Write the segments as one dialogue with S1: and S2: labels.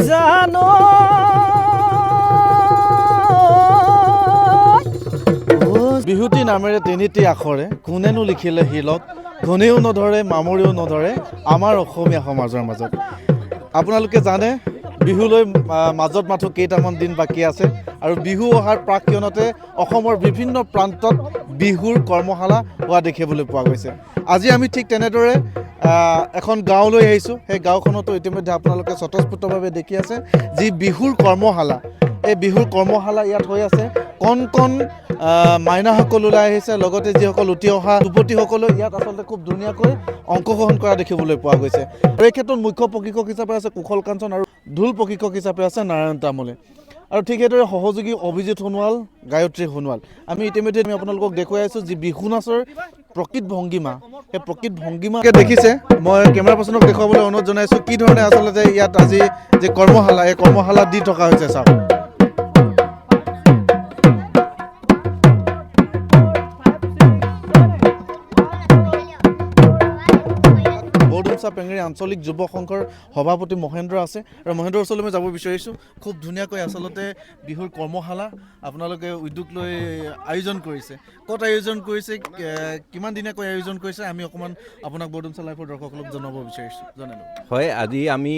S1: জানো বিহুতি নামেৰে তিনিটি আখৰে কোনেনো লিখিলে শিলত ঘনেও নধৰে মামৰেও নধৰে আমাৰ অসমীয়া সমাজৰ মাজত। আপোনালোকে জানে বিহুলৈ মাজত মাথো কেইটামান দিন বাকী আছে আৰু বিহু অহাৰ প্ৰাকক্ষণতে অসমৰ বিভিন্ন প্ৰান্তত বিহুৰ কৰ্মশালা হোৱা দেখিবলৈ পোৱা গৈছে। আজি আমি ঠিক তেনেদৰে এখন গাঁৱলৈ আহিছোঁ। সেই গাঁওখনতো ইতিমধ্যে আপোনালোকে স্বতঃস্ফূৰ্তভাৱে দেখি আছে যি বিহুৰ কৰ্মশালা, এই বিহুৰ কৰ্মশালা ইয়াত হৈ আছে। কণ কণ মাইনাসকল ওলাই আহিছে, লগতে যিসকল উঠি অহা যুৱতীসকলেও ইয়াত আচলতে খুব ধুনীয়াকৈ অংশগ্ৰহণ কৰা দেখিবলৈ পোৱা গৈছে। আৰু এই ক্ষেত্ৰত মুখ্য প্ৰশিক্ষক হিচাপে আছে কুশল কাঞ্চন আৰু ঢোল প্ৰশিক্ষক হিচাপে আছে নাৰায়ণ তামুলী। আৰু ঠিক সেইদৰে সহযোগী অভিজিত সোণোৱাল, গায়ত্ৰী সোণোৱাল। আমি ইতিমধ্যে আপোনালোকক দেখুৱাই আছোঁ যি বিহু নাচৰ প্ৰকৃত ভংগীমা, সেই প্ৰকৃত ভংগীমাকে দেখিছে। মই কেমেৰা পাৰ্চনক দেখুৱাবলৈ অনুৰোধ জনাইছোঁ কি ধৰণে আচলতে ইয়াত আজি যি কৰ্মশালা, এই কৰ্মশালা দি থকা হৈছে। চাওক, পেঙেৰী আঞ্চলিক যুৱ সংঘৰ সভাপতি মহেন্দ্ৰ আছে আৰু মহেন্দ্ৰৰ ওচৰলৈ মই যাব বিচাৰিছোঁ। খুব ধুনীয়াকৈ আচলতে বিহুৰ কৰ্মশালা আপোনালোকে উদ্যোগ লৈ আয়োজন কৰিছে। ক'ত আয়োজন কৰিছে, কিমান দিনীয়াকৈ আয়োজন কৰিছে, আমি অকণমান আপোনাক বৰডুমচা লাইভৰ দৰ্শকসকলক জনাব বিচাৰিছোঁ। জনালোঁ
S2: হয়, আজি আমি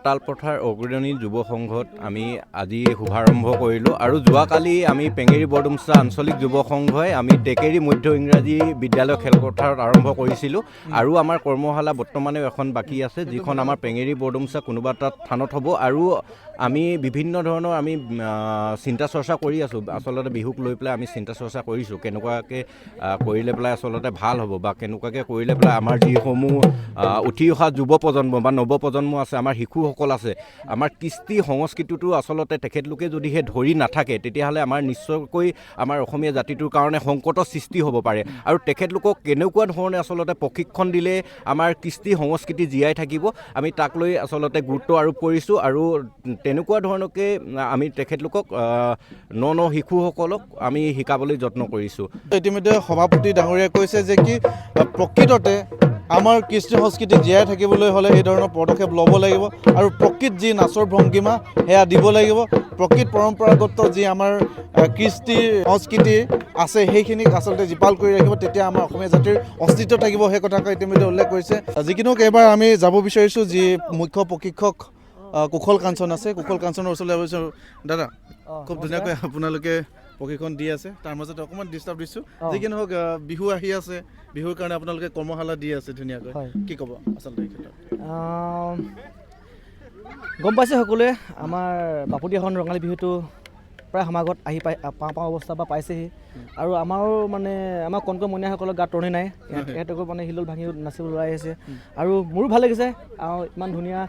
S2: তালপথাৰ অগ্ৰণী যুৱ সংঘত আমি আজি শুভাৰম্ভ কৰিলোঁ আৰু যোৱাকালি আমি পেঙেৰী বৰডুমচা আঞ্চলিক যুৱ সংঘই আমি টেকেৰী মধ্য ইংৰাজী বিদ্যালয় খেলপথাৰত আৰম্ভ কৰিছিলোঁ। আৰু আমাৰ কৰ্মশালা বৰ্তমানেও এখন বাকী আছে, যিখন আমাৰ পেঙেৰী বৰডুমচা কোনোবা এটা স্থানত হ'ব। আৰু আমি বিভিন্ন ধৰণৰ আমি চিন্তা চৰ্চা কৰি আছোঁ। আচলতে বিহুক লৈ পেলাই আমি চিন্তা চৰ্চা কৰিছোঁ, কেনেকুৱাকৈ কৰিলে পেলাই আচলতে ভাল হ'ব বা কেনেকুৱাকৈ কৰিলে পেলাই আমাৰ যিসমূহ উঠি অহা যুৱ প্ৰজন্ম বা নৱপ্ৰজন্ম আছে, আমাৰ শিশুসকল আছে, আমাৰ কৃষ্টি সংস্কৃতিটো আচলতে তেখেতলোকে যদিহে ধৰি নাথাকে তেতিয়াহ'লে আমাৰ নিশ্চয়কৈ আমাৰ অসমীয়া জাতিটোৰ কাৰণে সংকটৰ সৃষ্টি হ'ব পাৰে। আৰু তেখেতলোকক কেনেকুৱা ধৰণে আচলতে প্ৰশিক্ষণ দিলে আমাৰ কৃষ্টি সংস্কৃতি জীয়াই থাকিব, আমি তাক লৈ আচলতে গুৰুত্ব আৰোপ কৰিছোঁ। আৰু তেনেকুৱা ধৰণকে আমি তেখেতলোকক শিশুসকলক আমি শিকাবলৈ যত্ন কৰিছোঁ।
S1: ইতিমধ্যে সভাপতি ডাঙৰীয়াই কৈছে যে কি প্ৰকৃততে আমাৰ কৃষ্টি সংস্কৃতি জীয়াই থাকিবলৈ হ'লে এই ধৰণৰ পদক্ষেপ ল'ব লাগিব আৰু প্ৰকৃত যি নাচৰ ভংগীমা সেয়া দিব লাগিব। প্ৰকৃত পৰম্পৰাগত যি আমাৰ কৃষ্টি সংস্কৃতি আছে সেইখিনিক আচলতে জীপাল কৰি ৰাখিব, তেতিয়া আমাৰ অসমীয়া জাতিৰ অস্তিত্ব থাকিব। সেই কথাকে ইতিমধ্যে উল্লেখ কৰিছে। যিকি নহওক এইবাৰ আমি যাব বিচাৰিছোঁ যি মুখ্য প্ৰশিক্ষক কুশল কাঞ্চন আছে, কুশল কাঞ্চনৰ ওচৰলৈ যাব বিচাৰোঁ। দাদা, খুব ধুনীয়াকৈ আপোনালোকে প্ৰশিক্ষণ দি আছে, তাৰ মাজতে অকণমান ডিষ্টাৰ্ব দিছোঁ। যিকি নহওক বিহু আহি আছে, বিহুৰ কাৰণে আপোনালোকে কৰ্মশালা দি আছে ধুনীয়াকৈ, কি ক'ব আচলতে এই ক্ষেত্ৰত?
S3: গম পাইছে সকলোৱে, আমাৰ বাপুদিয়াখন ৰঙালী বিহুটো প্ৰায় সমাগত আহি পাওঁ অৱস্থা বা পাইছেহি। আৰু আমাৰো মানে আমাৰ কণ কণ মইনাসকলৰ গাত তৰণি নাই, সিহঁতকো মানে হিলল ভাঙি নাচিবলৈ ওলাই আহিছে। আৰু মোৰো ভাল লাগিছে, আৰু ইমান ধুনীয়া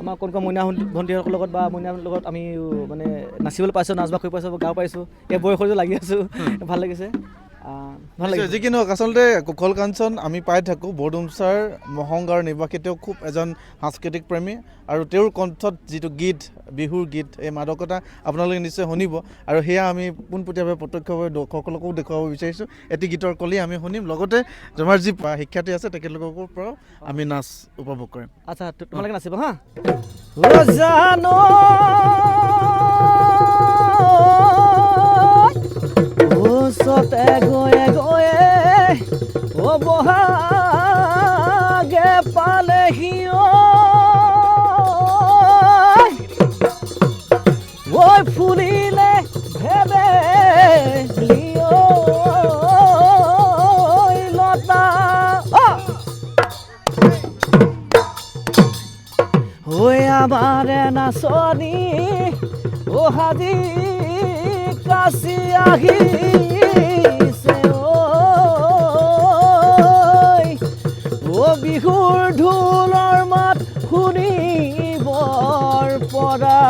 S3: আমাৰ কণ কণ মইনা ভণ্টিসকলৰ লগত বা মইনাৰ লগত আমি মানে নাচিবলৈ পাইছোঁ, নাচ বাগ কৰি পাইছোঁ, গাব পাৰিছোঁ। এই বয়সতো লাগি আছোঁ, ভাল লাগিছে।
S1: যি কি নহওক আচলতে কুশল কাঞ্চন আমি পাই থাকোঁ বৰডুমচাৰ মহংগাঁৱৰ নিবাসী। তেওঁ খুব এজন সাংস্কৃতিক প্ৰেমী আৰু তেওঁৰ কণ্ঠত যিটো গীত, বিহুৰ গীত, এই মাদকতা আপোনালোকে নিশ্চয় শুনিব। আৰু সেয়া আমি পোনপটীয়াভাৱে প্ৰত্যক্ষভাৱে দৰ্শকসকলকো দেখুৱাব বিচাৰিছোঁ। এটি গীতৰ কলি আমি শুনিম, লগতে তোমাৰ যি শিক্ষাৰ্থী আছে তেখেতলোকৰ পৰাও আমি নাচ উপভোগ কৰিম।
S3: আচ্ছা, তোমালোকে নাচিবা হা।
S1: জানো
S3: ওচৰতে গয়ে গয়ে অ বহাগে পালেহি ঐ ফুলিলে ভেবেলি লতা ঐ আমাৰে নাচনী অ হাজি কাশি আহিছে ঐ বিহুৰ ঢোলৰ মাত শুনিবৰ পৰা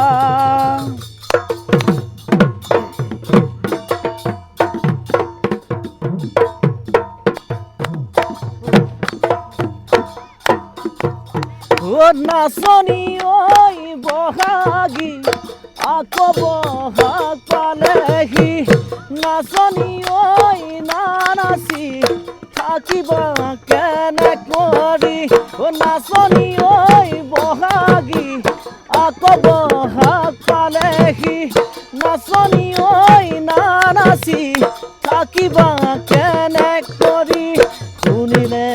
S3: নাচনী ঐ বহাগী আকৌ বহাগ পালেহি নাচনী ঐ নানাচি থাকিবা কেনে কৰি নাচনী ঐ বহাগী ক'ব হাক পালেহি নাচনি ঐ নানাচি থাকিবা কেনে কৰি শুনিলে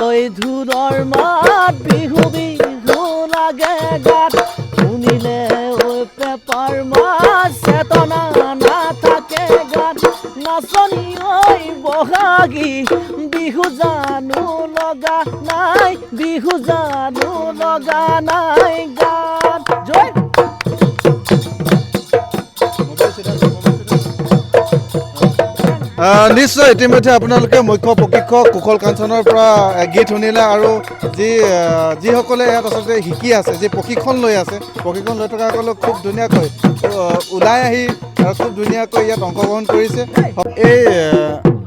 S3: ঐ ঢোলৰ মাত বিহু বিহু লাগে গাত শুনিলে ঐ পেপাৰ মাত চেতনা নাথাকে গাত নাচনি ঐ বহাগী বিহু জানো লগা নাই বিহু জানো লগা নাই গাত জয়
S1: নিশ্চয় ইতিমধ্যে আপোনালোকে মুখ্য প্ৰশিক্ষক কুশল কাঞ্চনৰ পৰা গীত শুনিলে আৰু যিসকলে ইয়াত আচলতে শিকি আছে যি প্ৰশিক্ষণ লৈ আছে প্ৰশিক্ষণ লৈ থকাসকলক খুব ধুনীয়াকৈ ওলাই আহি খুব ধুনীয়াকৈ ইয়াত অংশগ্ৰহণ কৰিছে এই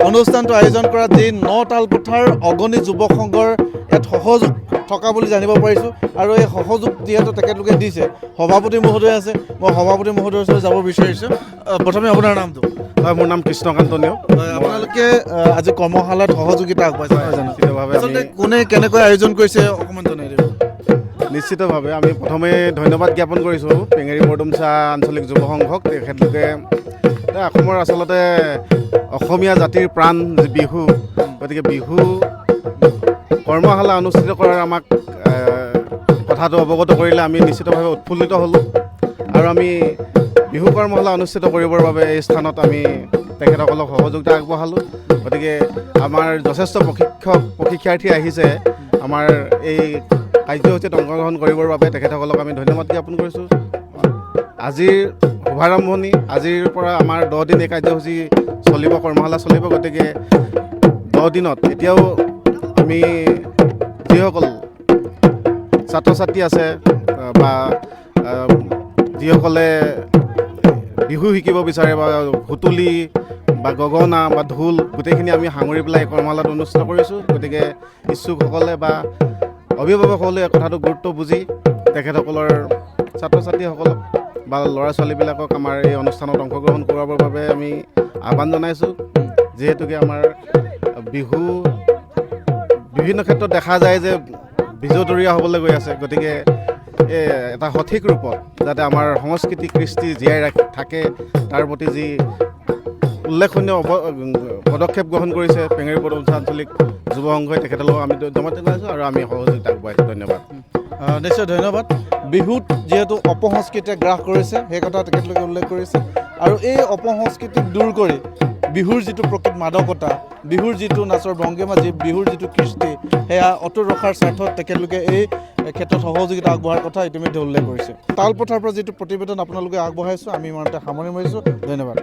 S1: অনুষ্ঠানটো আয়োজন কৰা যি ন তালপথাৰ অগণি যুৱক সংঘৰ ইয়াত সহযোগ থকা বুলি জানিব পাৰিছোঁ আৰু এই সহযোগ যিহেতু তেখেতলোকে দিছে সভাপতি মহোদয় আছে মই সভাপতি মহোদয়ৰ ওচৰলৈ যাব বিচাৰিছোঁ প্ৰথমে আপোনাৰ নামটো
S4: হয় মোৰ নাম কৃষ্ণকান্ত নেওগ
S1: আপোনালোকে আজি কৰ্মশালাত সহযোগিতা আগবঢ়াইছে নহয় জানো
S4: নিশ্চিতভাৱে
S1: আচলতে কোনে কেনেকৈ আয়োজন কৰিছে অকণমান জনাই দিব
S4: নিশ্চিতভাৱে আমি প্ৰথমে ধন্যবাদ জ্ঞাপন কৰিছোঁ পেঙেৰি বৰডুমচা আঞ্চলিক যুৱ সংঘক তেখেতলোকে অসমৰ আচলতে অসমীয়া জাতিৰ প্ৰাণ যি বিহু গতিকে বিহু কৰ্মশালা অনুষ্ঠিত কৰাৰ আমাক কথাটো অৱগত কৰিলে আমি নিশ্চিতভাৱে উৎফুল্লিত হ'লোঁ আৰু আমি বিহু কৰ্মশালা অনুষ্ঠিত কৰিবৰ বাবে এই স্থানত আমি তেখেতসকলক সহযোগিতা আগবঢ়ালোঁ গতিকে আমাৰ যথেষ্ট প্ৰশিক্ষাৰ্থী আহিছে আমাৰ এই কাৰ্যসূচীত অংশগ্ৰহণ কৰিবৰ বাবে তেখেতসকলক আমি ধন্যবাদ জ্ঞাপন কৰিছোঁ আজিৰ শুভাৰম্ভণি আজিৰ পৰা আমাৰ 10 দিন এই কাৰ্যসূচী চলিব কৰ্মশালা চলিব গতিকে 10 দিনত এতিয়াও আমি যিসকল ছাত্ৰ ছাত্ৰী আছে বা যিসকলে বিহু শিকিব বিচাৰে বা সুতুলি বা গগনা বা ঢোল গোটেইখিনি আমি সাঙুৰি পেলাই এই কৰ্মশালাত অনুষ্ঠিত কৰিছোঁ গতিকে ইচ্ছুকসকলে বা অভিভাৱকসকলে এই কথাটো গুৰুত্ব বুজি তেখেতসকলৰ ছাত্ৰ ছাত্ৰীসকলক বা ল'ৰা ছোৱালীবিলাকক আমাৰ এই অনুষ্ঠানত অংশগ্ৰহণ কৰাবৰ বাবে আমি আহ্বান জনাইছোঁ যিহেতুকে আমাৰ বিহু বিভিন্ন ক্ষেত্ৰত দেখা যায় যে বিজতৰীয়া হ'বলৈ গৈ আছে গতিকে এটা সঠিক ৰূপত যাতে আমাৰ সংস্কৃতি কৃষ্টি জীয়াই থাকে তাৰ প্ৰতি যি উল্লেখনীয় পদক্ষেপ গ্ৰহণ কৰিছে পেঙেৰি বৰডুমচা আঞ্চলিক যুৱ সংঘই তেখেতলোকক আমি ধন্যবাদ জনাইছোঁ আৰু আমি সহযোগিতা আগবঢ়াইছোঁ ধন্যবাদ
S1: নিশ্চয় ধন্যবাদ বিহুত যিহেতু অপসংস্কৃতিয়ে গ্ৰাস কৰিছে সেই কথা তেখেতলোকে উল্লেখ কৰিছে আৰু এই অপসংস্কৃতিক দূৰ কৰি বিহুৰ যিটো প্ৰকৃত মাদকতা বিহুৰ যিটো নাচৰ ভংগীমা বিহুৰ যিটো কৃষ্টি সেয়া অটুট ৰখাৰ স্বাৰ্থত তেখেতলোকে এই ক্ষেত্ৰত সহযোগিতা আগবঢ়াৰ কথা ইতিমধ্যে উল্লেখ কৰিছে তালপথাৰৰ পৰা যিটো প্ৰতিবেদন আপোনালোকে আগবঢ়াইছোঁ আমি ইমানতে সামৰণি মাৰিছোঁ ধন্যবাদ